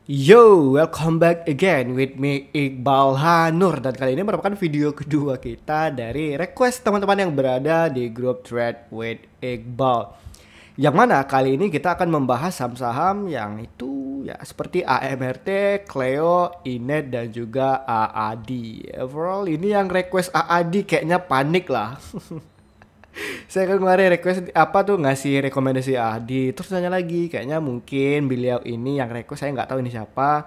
Yo, welcome back again with me Iqbal Hanur. Dan kali ini merupakan video kedua kita dari request teman-teman yang berada di grup thread with Iqbal. Yang mana kali ini kita akan membahas saham-saham yang itu ya seperti AMRT, Cleo, Inet dan juga AAD. Overall ini yang request AAD kayaknya panik lah. Saya kan kemarin request apa tuh ngasih rekomendasi Adi, terus tanya lagi kayaknya mungkin beliau ini yang request, saya nggak tahu ini siapa,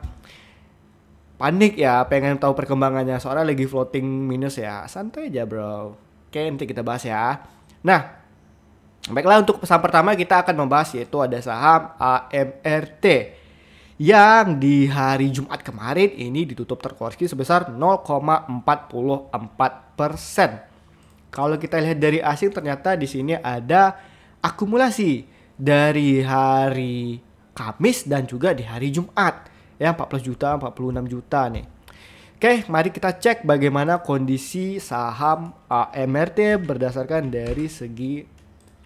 panik ya pengen tahu perkembangannya soalnya lagi floating minus ya, santai aja bro. Oke, nanti kita bahas ya. Nah, baiklah, untuk saham pertama kita akan membahas yaitu ada saham AMRT yang di hari Jumat kemarin ini ditutup terkoreksi sebesar 0,44%. Kalau kita lihat dari asing ternyata di sini ada akumulasi dari hari Kamis dan juga di hari Jumat. Ya 14 juta, 46 juta nih. Oke, mari kita cek bagaimana kondisi saham AMRT berdasarkan dari segi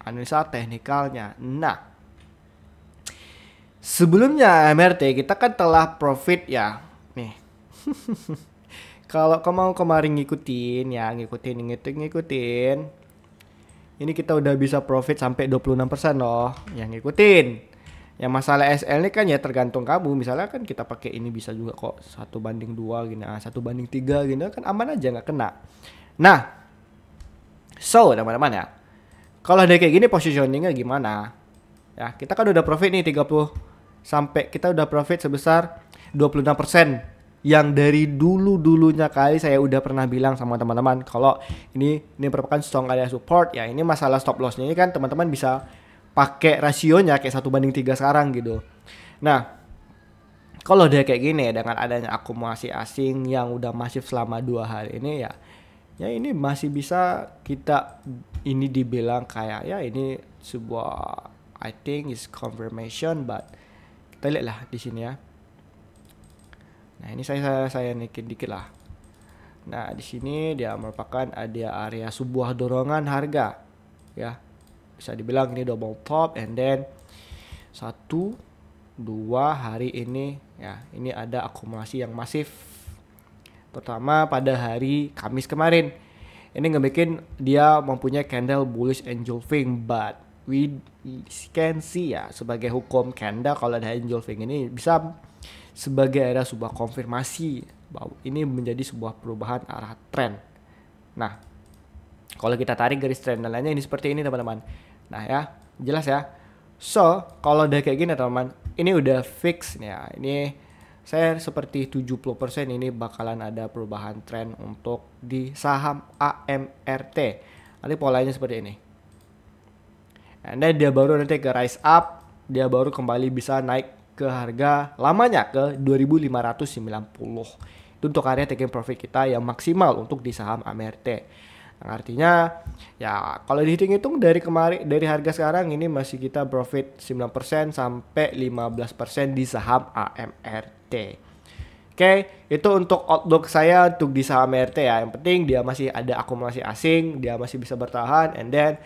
analisa teknikalnya. Nah, sebelumnya AMRT kita kan telah profit ya. Nih. Kalau kamu kemarin ngikutin ya, ngikutin. Ini kita udah bisa profit sampai 26% loh yang ngikutin. Yang masalah SL ini kan ya tergantung kamu. Misalnya kan kita pakai ini bisa juga kok 1/2 gini, 1/3 gini kan aman aja nggak kena. Nah, so teman-teman ya. Kalau ada kayak gini positioningnya gimana? Ya, kita kan udah profit nih 30 sampai kita udah profit sebesar 26%. Yang dari dulunya kali saya udah pernah bilang sama teman-teman kalau ini merupakan strong area support ya. Ini masalah stop lossnya ini kan teman-teman bisa pakai rasionya kayak 1/3 sekarang gitu. Nah, kalau udah kayak gini dengan adanya akumulasi asing yang udah masif selama 2 hari ini ya ini masih bisa kita ini dibilang kayak ya ini sebuah, I think is confirmation, but kita lihat lah di sini ya. Nah, ini saya naikin dikit lah. Nah, di sini dia merupakan ada area sebuah dorongan harga. Ya. Bisa dibilang ini double top and then 1-2 hari ini ya, ini ada akumulasi yang masif. Terutama pada hari Kamis kemarin. Ini ngebikin dia mempunyai candle bullish engulfing, but we can see ya sebagai hukum candle kalau ada engulfing ini bisa sebagai ada sebuah konfirmasi bahwa ini menjadi sebuah perubahan arah tren. Nah, kalau kita tarik garis tren lainnya ini seperti ini teman-teman. Nah ya, jelas ya. So, kalau udah kayak gini teman-teman, ini udah fix nih ya. Ini saya seperti 70% ini bakalan ada perubahan tren untuk di saham AMRT. Nanti polanya seperti ini. Nah, dia baru nanti ke rise up, dia baru kembali bisa naik ke harga lamanya ke 2590. Itu untuk area taking profit kita yang maksimal untuk di saham AMRT. Nah, artinya ya kalau dihitung-hitung dari kemarin dari harga sekarang ini masih kita profit 9% sampai 15% di saham AMRT. Oke, itu untuk outlook saya untuk di saham AMRT ya. Yang penting dia masih ada akumulasi asing, dia masih bisa bertahan, and then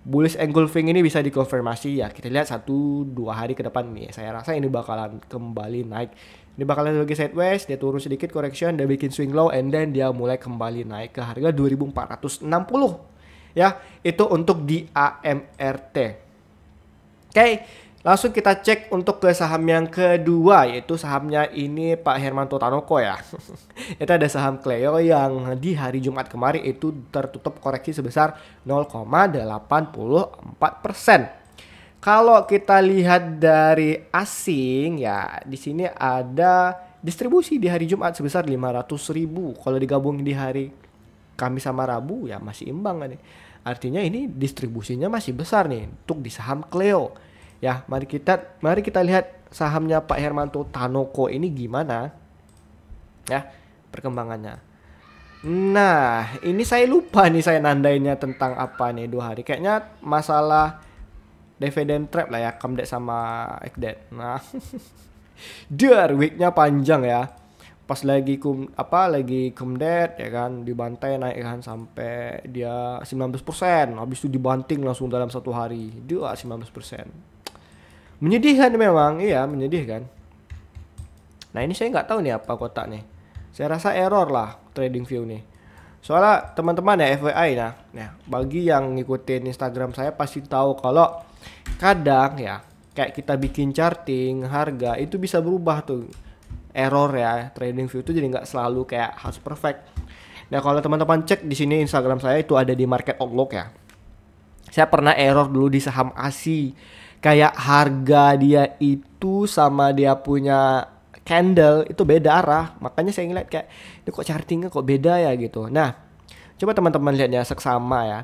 bullish engulfing ini bisa dikonfirmasi ya. Kita lihat 1-2 hari ke depan nih. Saya rasa ini bakalan kembali naik. Ini bakalan sebagai sideways, dia turun sedikit correction, dia bikin swing low and then dia mulai kembali naik ke harga 2460. Ya, itu untuk di AMRT. Oke, langsung kita cek untuk ke saham yang kedua, yaitu sahamnya ini Pak Hermanto Tanoko ya. Itu ada saham Cleo yang di hari Jumat kemarin itu tertutup koreksi sebesar 0,84%. Kalau kita lihat dari asing ya, di sini ada distribusi di hari Jumat sebesar 500.000. Kalau digabung di hari Kamis sama Rabu ya masih imbang nih. Artinya ini distribusinya masih besar nih untuk di saham Cleo. Ya, mari kita lihat sahamnya Pak Hermanto Tanoko ini gimana ya perkembangannya. Nah, ini saya lupa nih saya nandainnya tentang apa nih 2 hari. Kayaknya masalah dividend trap lah ya, Comdet sama Ekdet. Nah, dar weeknya panjang ya. Pas lagi Comdet ya kan dibantai naik kan sampai dia 19%. Habis itu dibanting langsung dalam 1 hari. Dia 19%. Menyedihkan memang, iya menyedihkan. Nah ini saya nggak tahu nih apa kotak nih. Saya rasa error lah TradingView nih. Soalnya teman-teman ya FYI nah bagi yang ngikutin Instagram saya pasti tahu kalau kadang ya kayak kita bikin charting harga itu bisa berubah tuh error ya TradingView itu, jadi nggak selalu kayak harus perfect. Nah kalau teman-teman cek di sini Instagram saya itu ada di Market Outlook ya. Saya pernah error dulu di saham ASI. Kayak harga dia itu sama dia punya candle itu beda arah. Makanya saya ngeliat kayak ini kok chartingnya kok beda ya gitu. Nah, coba teman-teman lihat ya seksama ya.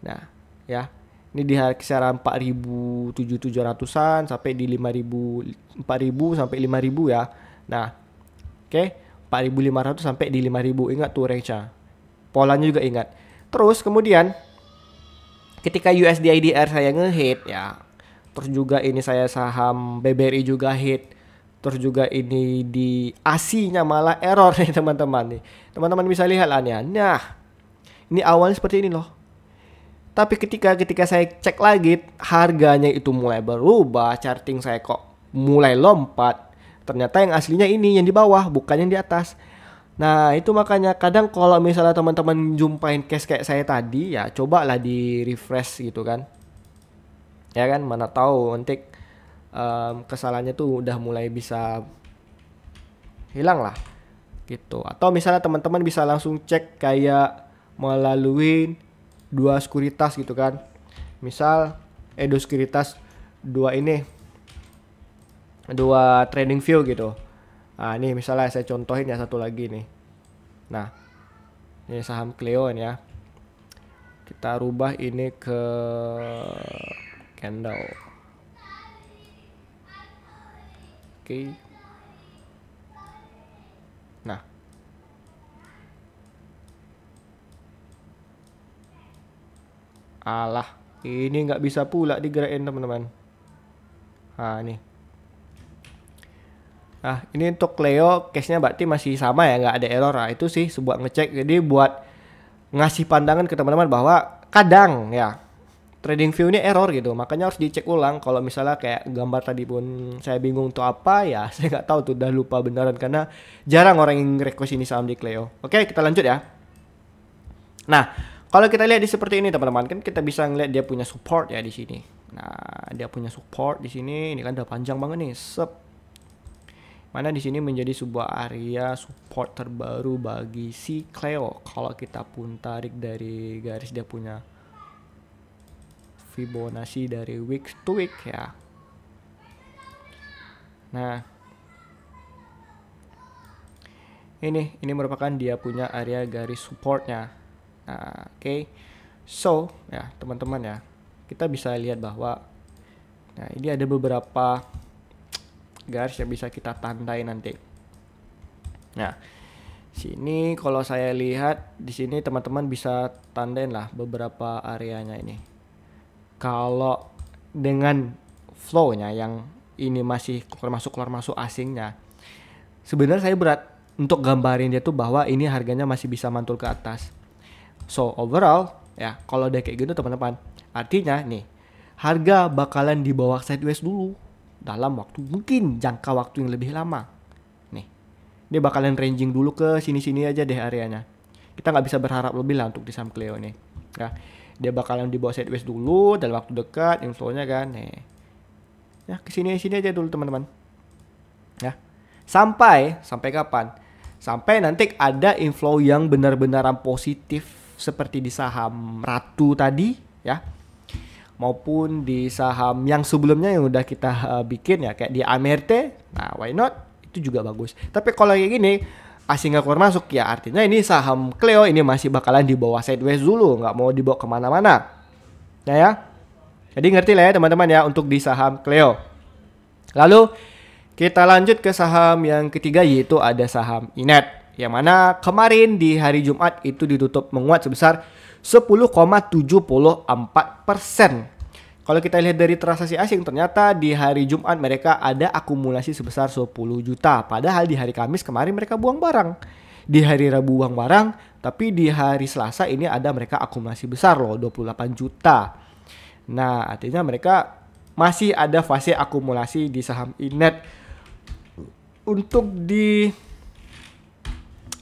Nah, ya. Ini di kisaran 4.700-an sampai di 4.000 sampai 5.000 ya. Nah, oke, 4.500 sampai di 5.000. Ingat tuh range-nya. Polanya juga ingat. Terus kemudian ketika USD IDR saya ngehit ya, terus juga ini saya saham BBRI juga hit, terus juga ini di ASI-nya malah error nih teman-teman nih. Teman-teman bisa lihat lah nih. Nah, ini awalnya seperti ini loh. Tapi ketika saya cek lagi harganya itu mulai berubah, charting saya kok mulai lompat. Ternyata yang aslinya ini yang di bawah, bukan yang di atas. Nah itu makanya kadang kalau misalnya teman-teman jumpain case kayak saya tadi ya cobalah di refresh gitu kan. Ya kan, mana tahu nanti kesalahannya tuh udah mulai bisa hilang lah gitu. Atau misalnya teman-teman bisa langsung cek kayak melalui dua sekuritas gitu kan. Misal dua sekuritas, dua TradingView gitu. Nah ini misalnya saya contohin ya satu lagi nih. Nah ini saham Cleo ya. Kita rubah ini ke candle. Oke. Nah alah, ini nggak bisa pula digerakin teman-teman. Nah ini. Nah ini untuk Cleo case-nya berarti masih sama ya, nggak ada error. Nah itu sih sebuah ngecek. Jadi buat ngasih pandangan ke teman-teman bahwa kadang ya TradingView ini error gitu. Makanya harus dicek ulang. Kalau misalnya kayak gambar tadi pun saya bingung tuh apa ya, saya nggak tahu tuh, udah lupa beneran karena jarang orang yang request ini saham di Cleo. Oke, kita lanjut ya. Nah, kalau kita lihat di seperti ini teman-teman, kan kita bisa ngeliat dia punya support ya di sini. Nah, dia punya support di sini. Ini kan udah panjang banget nih. Mana di sini menjadi sebuah area support terbaru bagi si Cleo. Kalau kita pun tarik dari garis dia punya Fibonacci dari week to week ya. Nah, ini merupakan dia punya area garis supportnya. Nah, oke. So, ya teman-teman ya, kita bisa lihat bahwa nah ini ada beberapa garis yang bisa kita tandai nanti. Nah, sini kalau saya lihat di sini teman-teman bisa tandain lah beberapa areanya ini. Kalau dengan flow-nya yang ini masih keluar masuk asingnya, sebenarnya saya berat untuk gambarin dia tuh bahwa ini harganya masih bisa mantul ke atas. So overall ya kalau udah kayak gitu teman-teman, artinya nih harga bakalan di bawah sideways dulu dalam waktu mungkin jangka waktu yang lebih lama. Nih, dia bakalan ranging dulu ke sini-sini aja deh areanya. Kita nggak bisa berharap lebih lah untuk di saham Cleo nih. Ya, dia bakalan di bawah sideways dulu dalam waktu dekat, inflow-nya kan. Nih, ya kesini aja dulu teman-teman. Ya, sampai kapan? Sampai nanti ada inflow yang benar-benar positif seperti di saham Ratu tadi, ya. Maupun di saham yang sebelumnya yang udah kita bikin ya kayak di Amerte. Nah why not, itu juga bagus. Tapi kalau kayak gini asing nggak keluar masuk ya artinya ini saham Cleo ini masih bakalan di bawah sideways dulu, nggak mau dibawa kemana-mana ya. Jadi ngerti lah ya teman-teman ya untuk di saham Cleo. Lalu kita lanjut ke saham yang ketiga, yaitu ada saham Inet, yang mana kemarin di hari Jumat itu ditutup menguat sebesar 10,74%. Kalau kita lihat dari transaksi asing, ternyata di hari Jumat mereka ada akumulasi sebesar 10 juta. Padahal di hari Kamis kemarin mereka buang barang. Di hari Rabu buang barang, tapi di hari Selasa ini ada mereka akumulasi besar loh, 28 juta. Nah, artinya mereka masih ada fase akumulasi di saham Inet. untuk di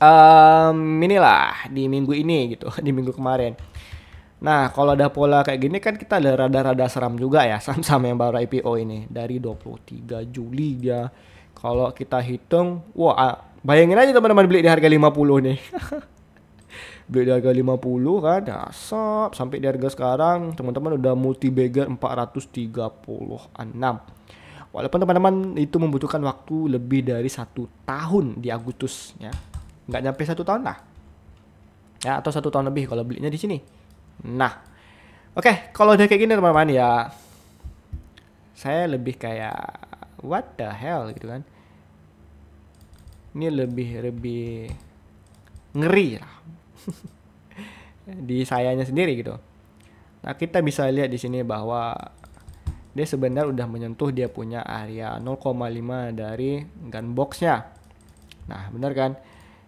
inilah di minggu ini gitu, di minggu kemarin. Nah, kalau ada pola kayak gini kan kita ada rada-rada seram juga ya saham-saham yang baru IPO ini. Dari 23 Juli dia. Kalau kita hitung, wah bayangin aja teman-teman beli di harga 50 nih. Beli di harga 50 kan, dasar sampai di harga sekarang teman-teman udah multi bagger 436. Walaupun teman-teman itu membutuhkan waktu lebih dari 1 tahun di Agustus ya. Nggak nyampe 1 tahun lah. Ya, atau 1 tahun lebih kalau belinya di sini. Nah, oke, kalau udah kayak gini teman-teman ya, saya lebih kayak what the hell gitu kan. Ini lebih ngeri lah di sayanya sendiri gitu. Nah, kita bisa lihat di sini bahwa dia sebenarnya udah menyentuh dia punya area 0,5 dari gun boxnya. Nah, benar kan?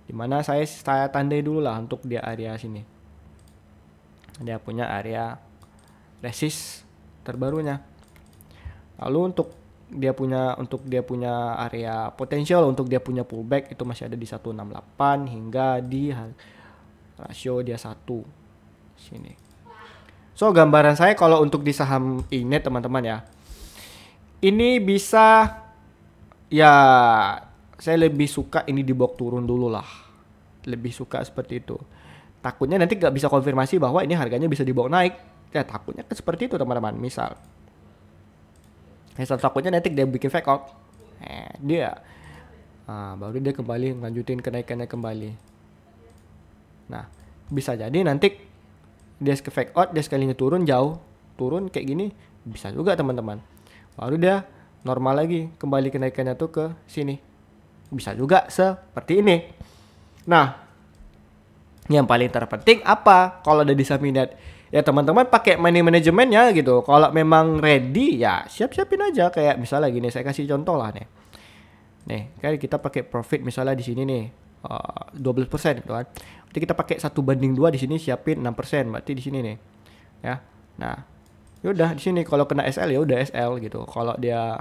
Dimana saya tandai dulu lah untuk dia area sini. Dia punya area resist terbarunya. Lalu untuk dia punya area potensial untuk dia punya pullback itu masih ada di 168 hingga di rasio dia 1 sini. So gambaran saya kalau untuk di saham ini teman-teman ya, ini bisa ya saya lebih suka ini dibawa turun dulu lah, lebih suka seperti itu. Takutnya nanti nggak bisa konfirmasi bahwa ini harganya bisa dibawa naik. Ya takutnya kan seperti itu teman-teman. Misal takutnya nanti dia bikin fake out. Baru dia kembali lanjutin kenaikannya kembali. Nah, bisa jadi nanti dia ke fake out, dia sekalinya turun jauh, turun kayak gini, bisa juga teman-teman. Baru dia normal lagi, kembali kenaikannya tuh ke sini. Bisa juga seperti ini. Nah, yang paling terpenting apa? Kalau ada di Saminet, ya teman-teman pakai money managementnya gitu. Kalau memang ready ya siap-siapin aja. Kayak misalnya gini, saya kasih contoh lah nih. Nih, kayak kita pakai profit misalnya di sini nih 12% gitu kan. Berarti kita pakai 1/2 di sini siapin 6%. Berarti di sini nih. Ya. Nah, yaudah di sini kalau kena SL ya udah SL gitu. Kalau dia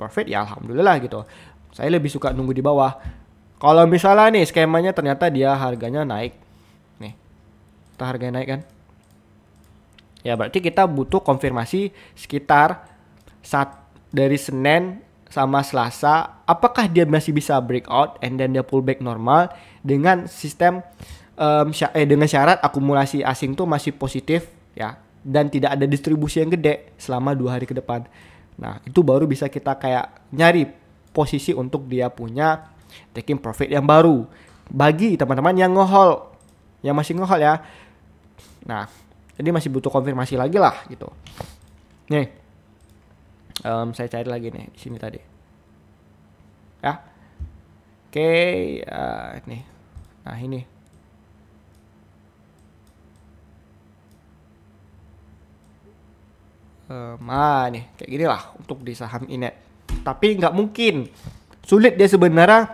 profit ya alhamdulillah gitu. Saya lebih suka nunggu di bawah. Kalau misalnya nih skemanya ternyata dia harganya naik. Nih. Kita harganya naik kan. Ya berarti kita butuh konfirmasi sekitar dari Senin sama Selasa, apakah dia masih bisa breakout and then dia pullback normal dengan sistem dengan syarat akumulasi asing tuh masih positif ya dan tidak ada distribusi yang gede selama 2 hari ke depan. Nah itu baru bisa kita kayak nyari posisi untuk dia punya taking profit yang baru. Bagi teman-teman yang nge-hold, yang masih nge-hold ya. Nah jadi masih butuh konfirmasi lagi lah gitu. Nih, saya cari lagi nih di sini tadi. Ya, oke, nih, nah ini. Nih kayak gini lah untuk di saham Inet. Tapi nggak mungkin, sulit dia sebenarnya.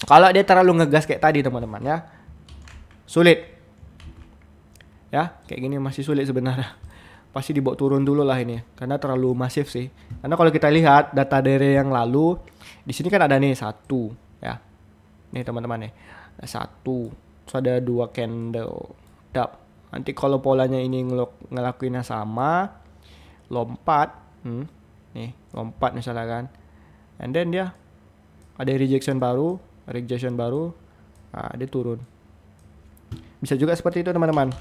Kalau dia terlalu ngegas kayak tadi teman-teman ya, sulit. Ya, kayak gini masih sulit sebenarnya. Pasti dibawa turun dulu lah ini, karena terlalu masif sih. Karena kalau kita lihat data dari yang lalu, di sini kan ada nih 1, ya. Nih teman-teman nih, ada 1, terus ada 2 candle dap. Nanti kalau polanya ini ngelakuinnya sama, lompat, nih lompat misalnya kan, and then dia ada rejection baru, dia turun. Bisa juga seperti itu teman-teman.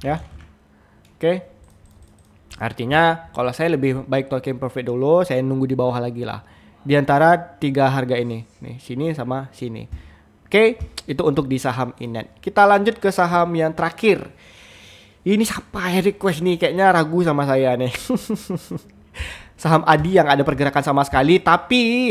Ya, oke. Artinya kalau saya lebih baik taking profit dulu, saya nunggu di bawah lagi lah. Di antara 3 harga ini, nih sini sama sini. Oke, itu untuk di saham Inet. Kita lanjut ke saham yang terakhir. Ini siapa ya request nih? Kayaknya ragu sama saya nih. Saham Adi yang ada pergerakan sama sekali, tapi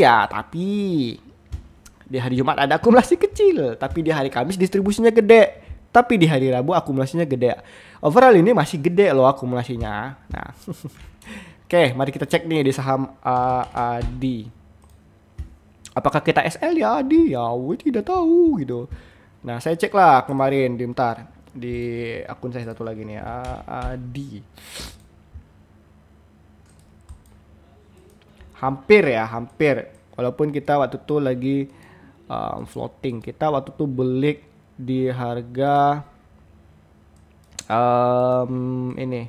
di hari Jumat ada akumulasi kecil, tapi di hari Kamis distribusinya gede. Tapi di hari Rabu akumulasinya gede. Overall ini masih gede loh akumulasinya. Nah, oke, mari kita cek nih di saham ADI. Apakah kita SL ya ADI? Ya, tidak tahu gitu. Nah, saya cek lah kemarin di akun saya satu lagi nih ADI. Hampir. Walaupun kita waktu itu lagi floating, kita waktu itu beli di harga ini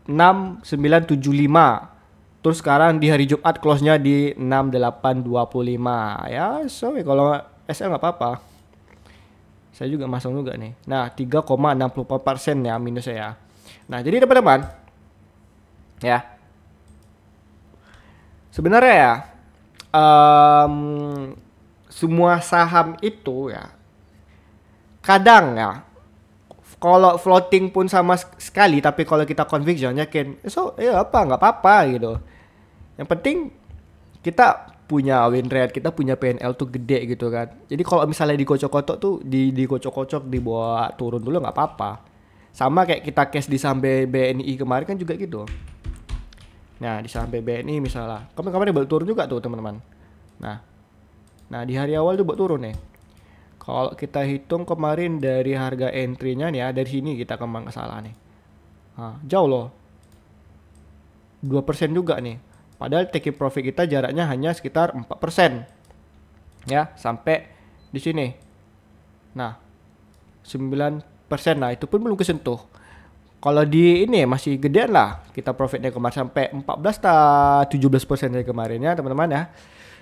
6975. Terus sekarang di hari Jumat close-nya di 6825 ya. So kalau SL nggak apa-apa. Saya juga masang juga nih. Nah 3,64% ya minusnya ya. Nah jadi teman-teman ya, sebenarnya ya semua saham itu ya kadang ya, kalau floating pun sama sekali, tapi kalau kita conviction yakin, so ya apa nggak apa-apa gitu. Yang penting kita punya win rate, kita punya PNL tuh gede gitu kan. Jadi kalau misalnya dikocok-kocok tuh, dikocok-kocok dibawa turun dulu nggak apa-apa. Sama kayak kita cash di saham BNI kemarin kan juga gitu. Nah di saham BNI misalnya, kemarin baru turun juga tuh teman-teman. Nah di hari awal tuh buat turun nih. Kalau kita hitung kemarin dari harga entry-nya nih ya, dari sini kita kembang ke salah nih. Nah, jauh loh. 2% juga nih. Padahal taking profit kita jaraknya hanya sekitar 4%. Ya, sampai di sini. Nah, 9%. Nah, itu pun belum kesentuh. Kalau di ini masih gedean lah. Kita profitnya kemarin sampai 17% dari kemarin ya, teman-teman ya.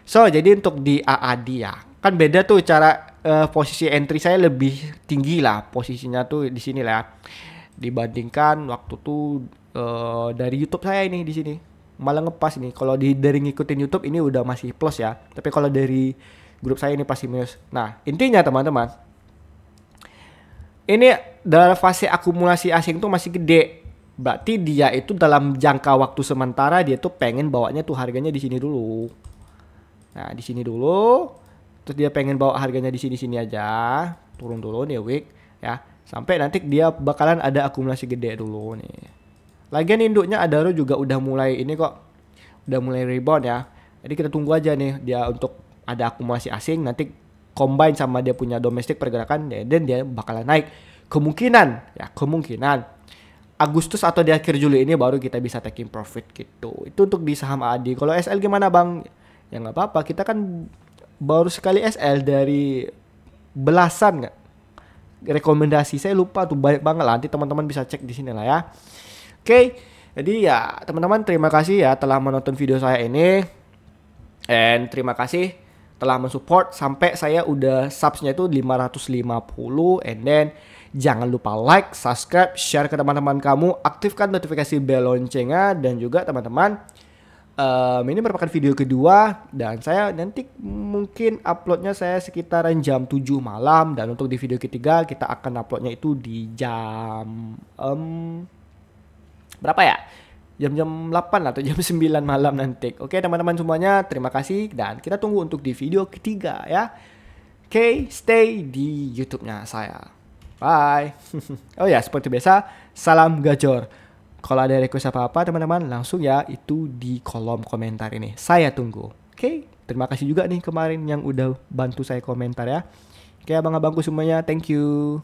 So, jadi untuk di AAD ya. Kan beda tuh cara posisi entry saya lebih tinggi lah. Posisinya tuh di sini lah. Dibandingkan waktu tuh dari YouTube saya ini di sini. Malah ngepas nih. Kalau dari ngikutin YouTube ini udah masih plus ya. Tapi kalau dari grup saya ini pasti minus. Nah, intinya teman-teman, ini dalam fase akumulasi asing tuh masih gede. Berarti dia itu dalam jangka waktu sementara dia tuh pengen bawanya tuh harganya di sini dulu. Nah, di sini dulu. Terus dia pengen bawa harganya di sini-sini aja. Turun dulu nih week ya. Sampai nanti dia bakalan ada akumulasi gede dulu nih. Lagian induknya Adaro juga udah mulai ini kok. Udah mulai rebound ya. Jadi kita tunggu aja nih dia untuk ada akumulasi asing, nanti combine sama dia punya domestik pergerakan, dan dia bakalan naik. Kemungkinan Agustus atau di akhir Juli ini baru kita bisa taking profit gitu. Itu untuk di saham AD. Kalau SL gimana Bang? Ya nggak apa-apa, kita kan baru sekali SL dari belasan nggak rekomendasi, saya lupa tuh banyak banget lah. Nanti teman-teman bisa cek di sini lah ya. Oke, jadi ya teman-teman terima kasih ya telah menonton video saya ini. And terima kasih telah mensupport sampai saya udah subsnya itu 550. And then jangan lupa like, subscribe, share ke teman-teman kamu, aktifkan notifikasi bell loncengnya. Dan juga teman-teman, ini merupakan video kedua dan saya nanti mungkin uploadnya saya sekitaran jam 7 malam. Dan untuk di video ketiga kita akan uploadnya itu di jam berapa ya? Jam 8 atau jam 9 malam nanti. Oke teman-teman semuanya, terima kasih dan kita tunggu untuk di video ketiga ya. Oke, stay di YouTube-nya saya. Bye. Oh ya, seperti biasa, salam gacor. Kalau ada request apa-apa teman-teman, langsung ya itu di kolom komentar ini. Saya tunggu. Oke, terima kasih juga nih kemarin yang udah bantu saya komentar ya. Oke abang-abangku semuanya, thank you.